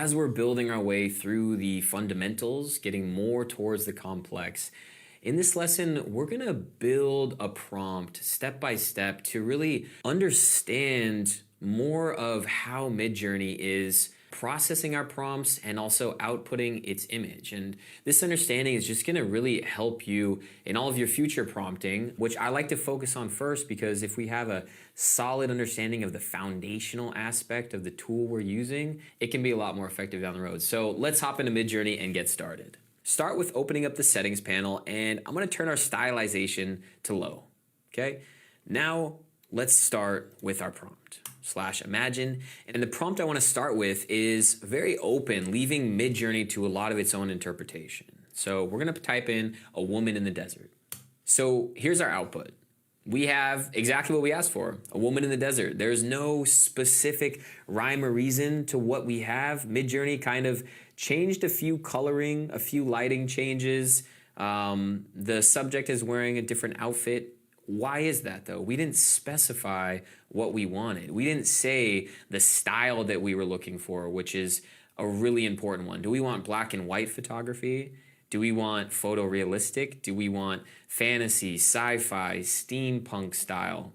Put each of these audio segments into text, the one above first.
as we're building our way through the fundamentals, getting more towards the complex, in this lesson, we're gonna build a prompt step by step to really understand more of how Midjourney is processing our prompts and also outputting its image. And this understanding is just gonna really help you in all of your future prompting, which I like to focus on first because if we have a solid understanding of the foundational aspect of the tool we're using, it can be a lot more effective down the road. So let's hop into Midjourney and get started. Start with opening up the settings panel, and I'm gonna turn our stylization to low, okay? Now, let's start with our prompt, /imagine. And the prompt I wanna start with is very open, leaving Midjourney to a lot of its own interpretation. So we're gonna type in a woman in the desert. So here's our output. We have exactly what we asked for, a woman in the desert. There's no specific rhyme or reason to what we have. Midjourney kind of changed a few coloring, a few lighting changes. The subject is wearing a different outfit. Why is that though? We didn't specify what we wanted. We didn't say the style that we were looking for, which is a really important one. Do we want black and white photography? Do we want photorealistic? Do we want fantasy, sci-fi, steampunk style?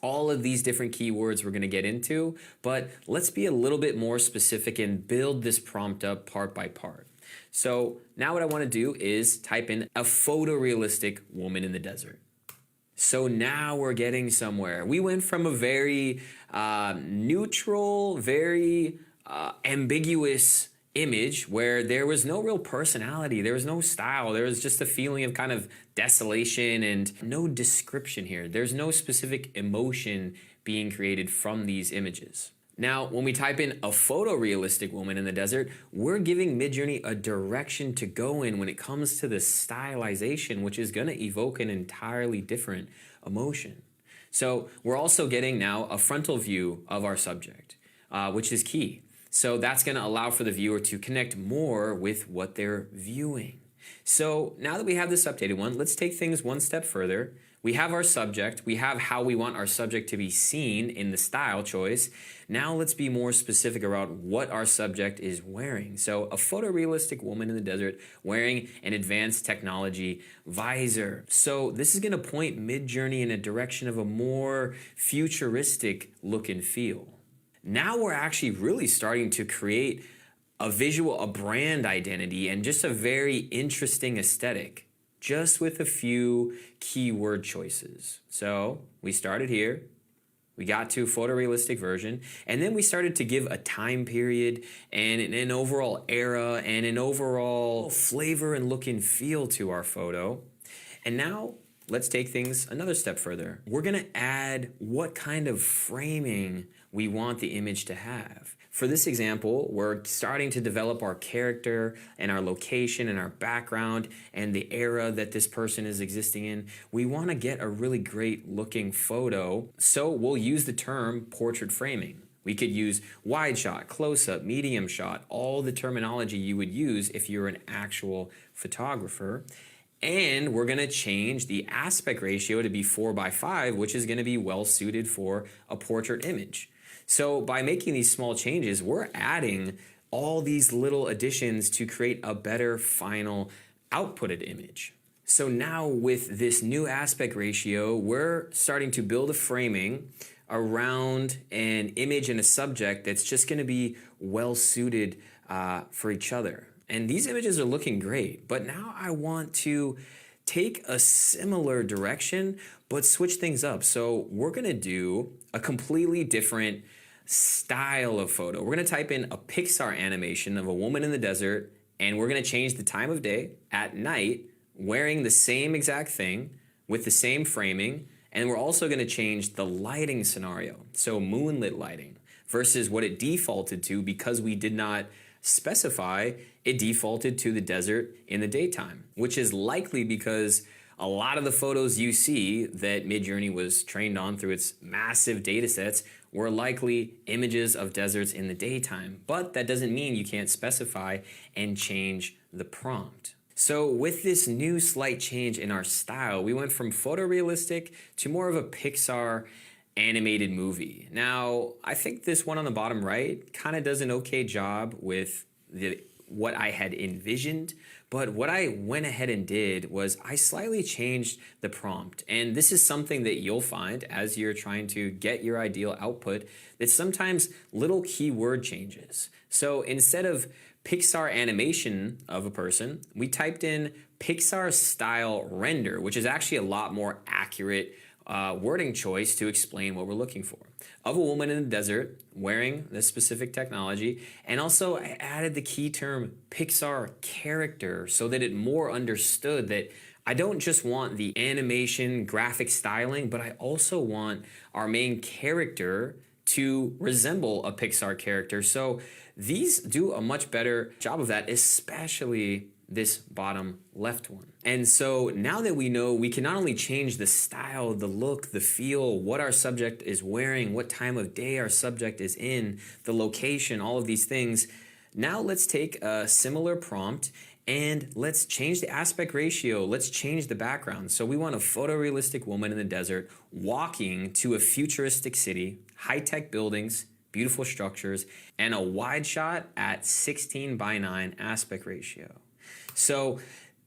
All of these different keywords we're gonna get into, but let's be a little bit more specific and build this prompt up part by part. So now what I wanna do is type in a photorealistic woman in the desert. So now we're getting somewhere. We went from a very neutral, very ambiguous image where there was no real personality, there was no style, there was just a feeling of kind of desolation and no description here. There's no specific emotion being created from these images. Now, when we type in a photorealistic woman in the desert, we're giving Midjourney a direction to go in when it comes to the stylization, which is gonna evoke an entirely different emotion. So we're also getting now a frontal view of our subject, which is key. So that's gonna allow for the viewer to connect more with what they're viewing. So now that we have this updated one, let's take things one step further. We have our subject, we have how we want our subject to be seen in the style choice. Now let's be more specific about what our subject is wearing. So a photorealistic woman in the desert wearing an advanced technology visor. So this is gonna point Midjourney in a direction of a more futuristic look and feel. Now we're actually really starting to create a visual, a brand identity, and just a very interesting aesthetic, just with a few keyword choices. So we started here, we got to photorealistic version, and then we started to give a time period and an overall era and an overall flavor and look and feel to our photo. And now let's take things another step further. We're gonna add what kind of framing we want the image to have. For this example, we're starting to develop our character and our location and our background and the era that this person is existing in. We wanna get a really great looking photo, so we'll use the term portrait framing. We could use wide shot, close-up, medium shot, all the terminology you would use if you're an actual photographer. And we're gonna change the aspect ratio to be 4:5, which is gonna be well suited for a portrait image. So by making these small changes, we're adding all these little additions to create a better final outputted image. So now with this new aspect ratio, we're starting to build a framing around an image and a subject that's just gonna be well suited for each other. And these images are looking great, but now I want to take a similar direction, but switch things up. So we're gonna do a completely different style of photo. We're gonna type in a Pixar animation of a woman in the desert, and we're gonna change the time of day at night, wearing the same exact thing with the same framing, and we're also gonna change the lighting scenario. So moonlit lighting versus what it defaulted to because we did not specify, it defaulted to the desert in the daytime, which is likely because a lot of the photos you see that Midjourney was trained on through its massive data sets were likely images of deserts in the daytime, but that doesn't mean you can't specify and change the prompt. So with this new slight change in our style, we went from photorealistic to more of a Pixar animated movie. Now, I think this one on the bottom right kind of does an okay job with what I had envisioned, but what I went ahead and did was I slightly changed the prompt. And this is something that you'll find as you're trying to get your ideal output, that sometimes little keyword changes. So instead of Pixar animation of a person, we typed in Pixar style render, which is actually a lot more accurate wording choice to explain what we're looking for. Of a woman in the desert wearing this specific technology, and also I added the key term Pixar character so that it more understood that I don't just want the animation graphic styling, but I also want our main character to resemble a Pixar character. So these do a much better job of that, especially this bottom left one. And so now that we know we can not only change the style, the look, the feel, what our subject is wearing, what time of day our subject is in, the location, all of these things, now let's take a similar prompt and let's change the aspect ratio. Let's change the background. So we want a photorealistic woman in the desert walking to a futuristic city, high-tech buildings, beautiful structures, and a wide shot at 16:9 aspect ratio. So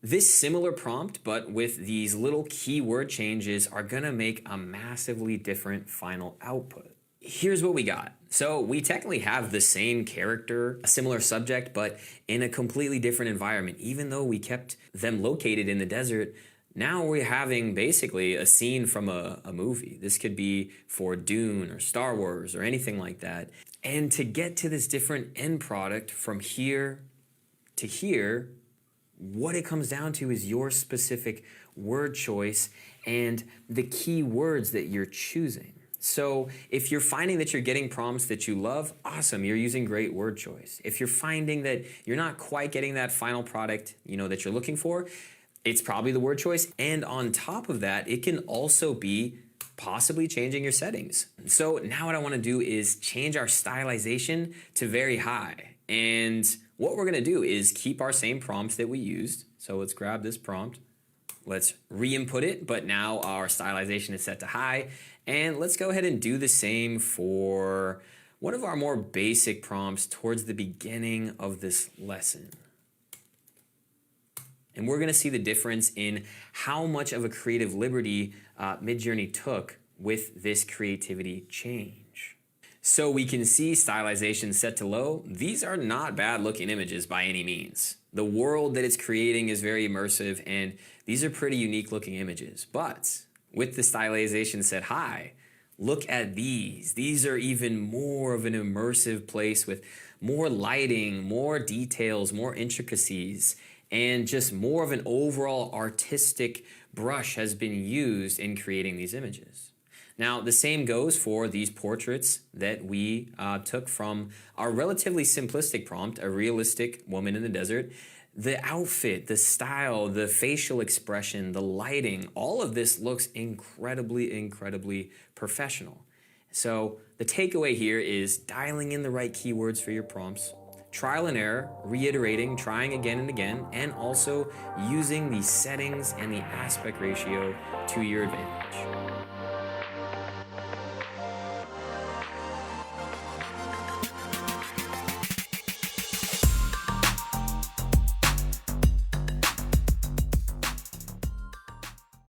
this similar prompt, but with these little keyword changes, are gonna make a massively different final output. Here's what we got. So we technically have the same character, a similar subject, but in a completely different environment. Even though we kept them located in the desert, now we're having basically a scene from a movie. This could be for Dune or Star Wars or anything like that. And to get to this different end product from here to here, what it comes down to is your specific word choice and the key words that you're choosing. So if you're finding that you're getting prompts that you love, awesome, you're using great word choice. If you're finding that you're not quite getting that final product, that you're looking for, it's probably the word choice. And on top of that, it can also be possibly changing your settings. So now what I want to do is change our stylization to very high. And what we're going to do is keep our same prompts that we used. So let's grab this prompt. Let's re-input it, but now our stylization is set to high. And let's go ahead and do the same for one of our more basic prompts towards the beginning of this lesson. And we're going to see the difference in how much of a creative liberty Midjourney took with this creativity change. So we can see stylization set to low. These are not bad looking images by any means. The world that it's creating is very immersive, and these are pretty unique looking images. But with the stylization set high, look at these. These are even more of an immersive place with more lighting, more details, more intricacies, and just more of an overall artistic brush has been used in creating these images. Now, the same goes for these portraits that we took from our relatively simplistic prompt, a realistic woman in the desert. The outfit, the style, the facial expression, the lighting, all of this looks incredibly, incredibly professional. So the takeaway here is dialing in the right keywords for your prompts, trial and error, reiterating, trying again and again, and also using the settings and the aspect ratio to your advantage.